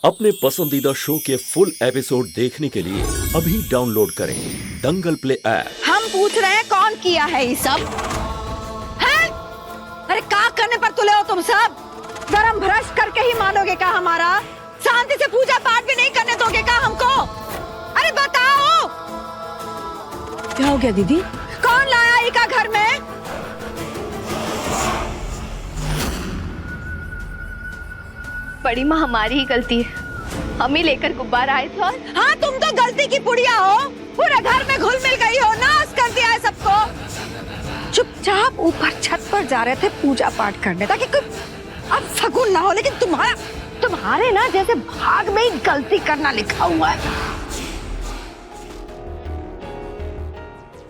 अपने पसंदीदा शो के फुल एपिसोड देखने के लिए अभी डाउनलोड करें दंगल प्ले ऐप। हम पूछ रहे हैं कौन किया है ये सब? हैं? अरे क्या करने पर तुले हो तुम सब? धर्म भ्रष्ट करके ही मानोगे क्या हमारा? शांति से पूजा पाठ भी नहीं करने दोगे क्या हमको? अरे बताओ क्या हो गया दीदी? कौन लाया इका घर में? बड़ी माँ हमारी ही गलती है, हम ही लेकर गुब्बारा आए थे। और हाँ, तुम तो गलती की पुड़िया हो, पूरे घर में घुल मिल गई हो, नाश कर दिया है सबको। चुपचाप ऊपर छत पर जा रहे थे पूजा पाठ करने ताकि कोई अब शगुन ना हो, लेकिन तुम्हारे ना जैसे भाग में ही गलती करना लिखा हुआ है।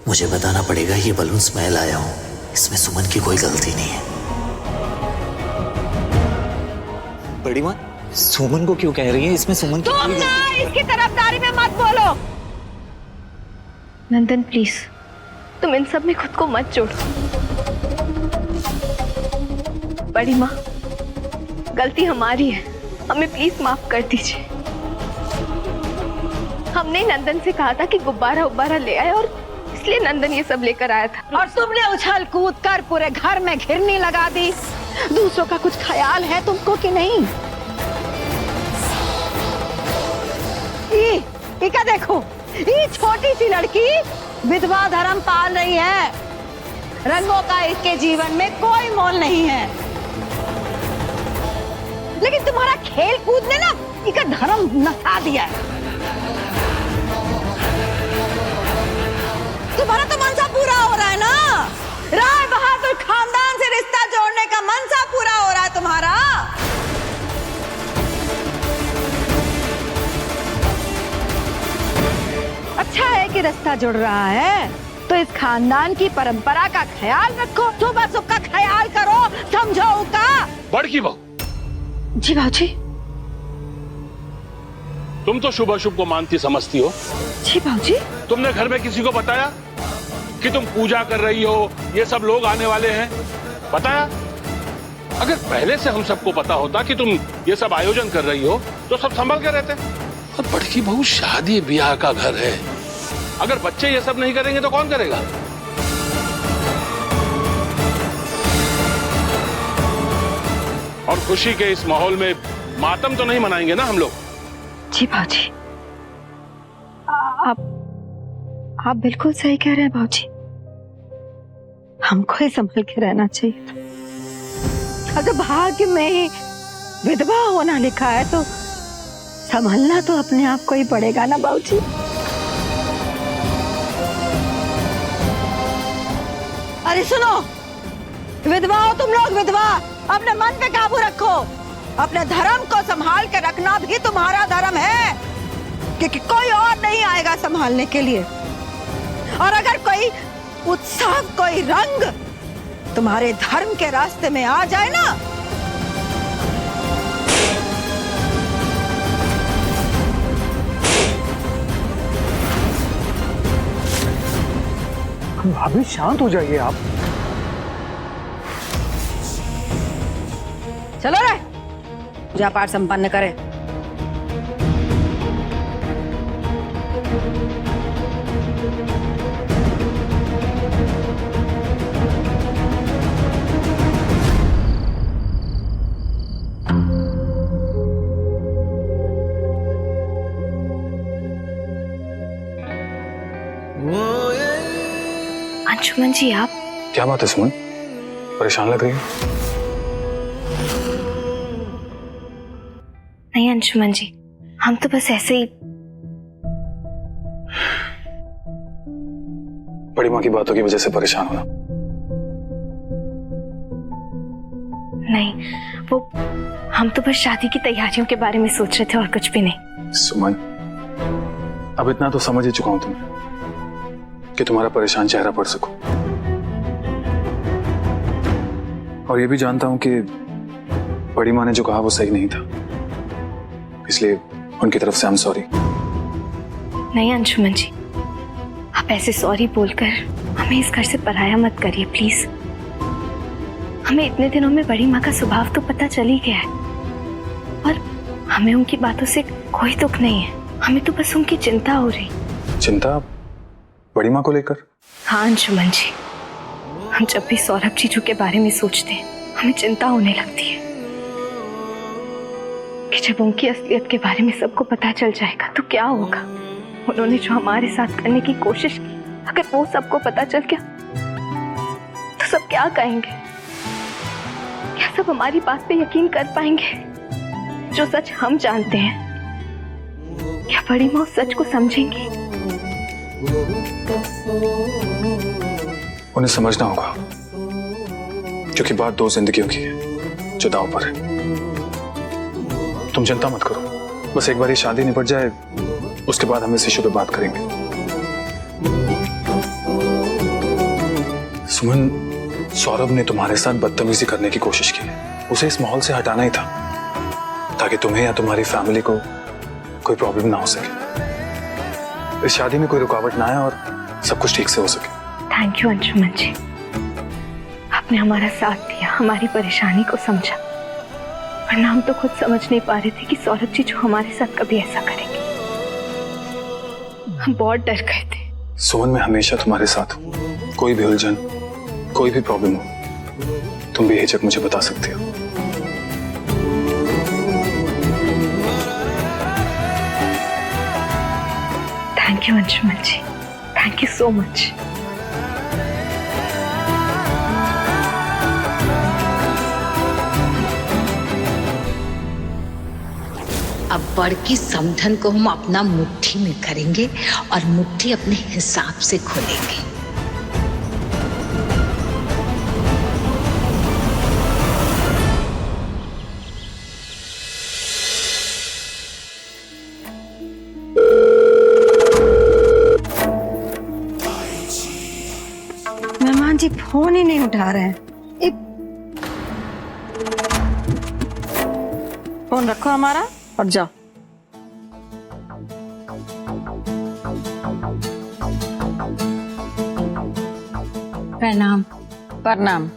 मुझे बताना पड़ेगा ये बलून्स मैं लाया हूँ, इसमें सुमन की कोई गलती नहीं है। बड़ी माँ, सुमन को क्यों कह रही है? इसमें सुमन की तुम कोई ना इसकी तरफदारी में मत बोलो। नंदन प्लीज, तुम इन सब में खुद को मत जोड़ो। बड़ी माँ, गलती हमारी है, हमें प्लीज माफ कर दीजिए। हमने नंदन से कहा था कि गुब्बारा उब्बारा ले आए और इसलिए नंदन ये सब लेकर आया था। और तुमने उछल कूद कर पूरे घर में घिरनी लगा दी। दूसरों का कुछ ख्याल है तुमको कि नहीं? ये क्या देखो, ये छोटी सी लड़की विधवा धर्म पाल रही है। रंगों का इसके जीवन में कोई मोल नहीं है, लेकिन तुम्हारा खेल कूद ने ना इसका धर्म नसा दिया है। तुम्हारा तो मनसा पूरा हो रहा है ना, राय बहादुर खानदान से रिश्ता जोड़ने का मनसा पूरा हो रहा है तुम्हारा। अच्छा है कि रिश्ता जुड़ रहा है, तो इस खानदान की परंपरा का ख्याल रखो, सुबह सुबह का ख्याल करो, समझो का। बड़की बहू जी बाबूजी। तुम तो शुभ अशुभ को मानती समझती हो। जी बाबूजी। तुमने घर में किसी को बताया कि तुम पूजा कर रही हो, ये सब लोग आने वाले हैं? बताया? अगर पहले से हम सबको पता होता कि तुम ये सब आयोजन कर रही हो तो सब संभल के रहते। और बड़की बहू, शादी ब्याह का घर है, अगर बच्चे ये सब नहीं करेंगे तो कौन करेगा? और खुशी के इस माहौल में मातम तो नहीं मनाएंगे ना हम लोग। जी बाबूजी, आप बिल्कुल सही कह रहे हैं बाबूजी। हमको ही संभल के रहना चाहिए था। अगर भाग्य में ही विधवा होना लिखा है तो संभलना तो अपने आप को ही पड़ेगा ना बाबूजी। अरे सुनो, विधवा हो तुम लोग, विधवा। अपने मन पे काबू रखो, अपने धर्म को संभाल के रखना भी तुम्हारा धर्म है, क्योंकि कोई और नहीं आएगा संभालने के लिए। और अगर कोई उत्साह, कोई रंग तुम्हारे धर्म के रास्ते में आ जाए ना, भाभी शांत हो जाइए आप। चलो रे, पूजा पाठ संपन्न करें। अंशुमन जी, आप क्या बात है सुमन, परेशान लग रही है? नहीं अंशुमन जी, हम तो बस ऐसे ही। बड़ी माँ की बातों की वजह से परेशान होना? नहीं, वो हम तो बस शादी की तैयारियों के बारे में सोच रहे थे और कुछ भी नहीं। सुमन, अब इतना तो समझ ही चुका हूं तुम्हें कि तुम्हारा परेशान चेहरा पढ़ सकूं, और ये भी जानता हूं कि बड़ी माँ ने जो कहा वो सही नहीं था, इसलिए उनकी तरफ से आई एम सॉरी। नहीं अंशुमन जी, आप ऐसे सॉरी बोलकर हमें इस घर से पराया मत करिए प्लीज। हमें इतने दिनों में बड़ी माँ का स्वभाव तो पता चल ही गया है, और हमें उनकी बातों से कोई दुख नहीं है, हमें तो बस उनकी चिंता हो रही। चिंता बड़ी माँ को लेकर? हाँ अंशुमन जी, हम जब भी सौरभ जीजू के बारे में सोचते हैं हमें चिंता होने लगती है कि जब उनकी असलियत के बारे में सबको पता चल जाएगा तो क्या होगा। उन्होंने जो हमारे साथ करने की कोशिश की, अगर वो सबको पता चल गया तो सब क्या कहेंगे? क्या सब हमारी बात पे यकीन कर पाएंगे? जो सच हम जानते हैं, क्या बड़ी माँ उस सच को समझेंगी? उन्हें समझना होगा, क्योंकि बात दो जिंदगियों की है जो दांव पर है। तुम चिंता मत करो, बस एक बार ये शादी निपट जाए, उसके बाद हम इस इशू पे बात करेंगे। सुमन, सौरभ ने तुम्हारे साथ बदतमीजी करने की कोशिश की है। उसे इस माहौल से हटाना ही था, ताकि तुम्हें या तुम्हारी फैमिली को कोई प्रॉब्लम ना हो सके, इस शादी में कोई रुकावट ना आए और सब कुछ ठीक से हो सके। थैंक यू अंशुमन जी, आपने हमारा साथ दिया, हमारी परेशानी को समझा, वरना हम तो खुद समझ नहीं पा रहे थे कि सौरभ जी जो हमारे साथ कभी ऐसा करेंगे। हम बहुत डर गए थे। सुमन, मैं हमेशा तुम्हारे साथ हूँ। कोई भी उलझन, कोई भी प्रॉब्लम हो, तुम बेहिचक मुझे बता सकते हो। Thank you Anshuman ji, thank you so much. अब बड़की समधन को हम अपना मुट्ठी में करेंगे और मुट्ठी अपने हिसाब से खोलेंगे। मेहमान जी फोन ही नहीं उठा रहे हैं। फोन रखो हमारा और जाओ। प्रणाम। प्रणाम।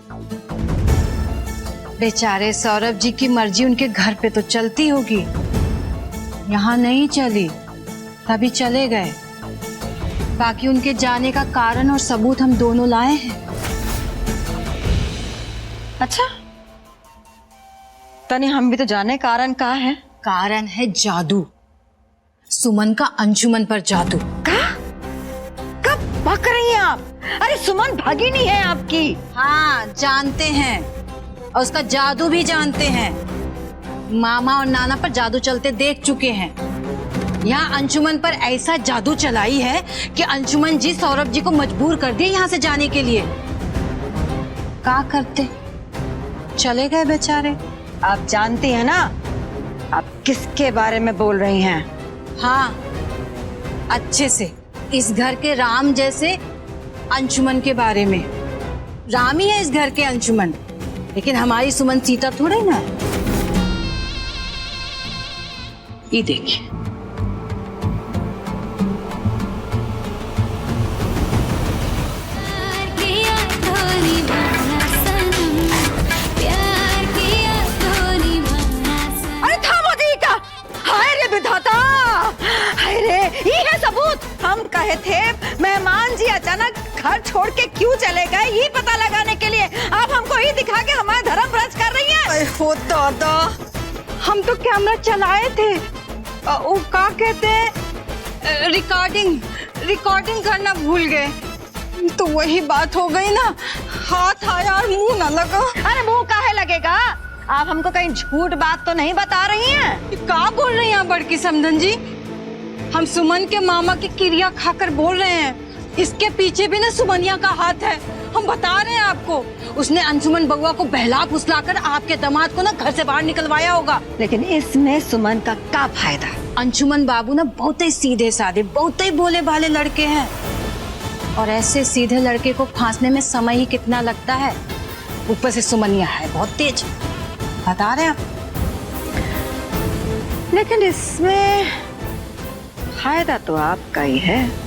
बेचारे सौरभ जी की मर्जी उनके घर पे तो चलती होगी, यहाँ नहीं चली, तभी चले गए। बाकी उनके जाने का कारण और सबूत हम दोनों लाए हैं। अच्छा, तनी हम भी तो जाने कारण का है। कारण है जादू, सुमन का अंशुमन पर जादू। कब भाग रही हैं आप? अरे सुमन भगिनी है आपकी। हाँ जानते हैं, और उसका जादू भी जानते हैं। मामा और नाना पर जादू चलते देख चुके हैं। यहाँ अंशुमन पर ऐसा जादू चलाई है कि अंशुमन जी सौरभ जी को मजबूर कर दिए यहाँ से जाने के लिए। क्या करते, चले गए बेचारे। आप जानती हैं ना आप किसके बारे में बोल रही हैं? हाँ अच्छे से, इस घर के राम जैसे अंशुमन के बारे में। राम ही है इस घर के अंशुमन, लेकिन हमारी सुमन सीता थोड़े ना। ये देखिए, अरे थामो दी का। हाय रे विधाता, हाय रे, ये है सबूत। हम कहे थे मेहमान जी अचानक घर छोड़ के क्यों चले गए, ये पता लगाने के लिए। आप हमको ही दिखा के हमारा धर्म भ्रष्ट कर रही हैं। हो दादा, हम तो कैमरा चलाए थे। वो क्या कहते हैं, रिकॉर्डिंग करना भूल गए, तो वही बात हो गई ना। हाथ आया और मुंह न लगा। अरे मुंह काहे लगेगा? आप हमको कहीं झूठ बात तो नहीं बता रही हैं? क्या बोल रही हैं बड़की समधन जी? हम सुमन के मामा की क्रिया खाकर बोल रहे हैं। इसके पीछे भी ना सुमनिया का हाथ है, हम बता रहे हैं आपको। उसने अंशुमन बउआ को बहला फुसलाकर आपके दामाद को ना घर से बाहर निकलवाया होगा। लेकिन इसमें सुमन का क्या फायदा? अंशुमन बाबू ना बहुत ही सीधे साधे, बहुत ही भोले भाले लड़के हैं, और ऐसे सीधे लड़के को फांसने में समय ही कितना लगता है। ऊपर से सुमनिया है बहुत तेज, बता रहे हैं आप। लेकिन इसमें फायदा तो आपका ही है।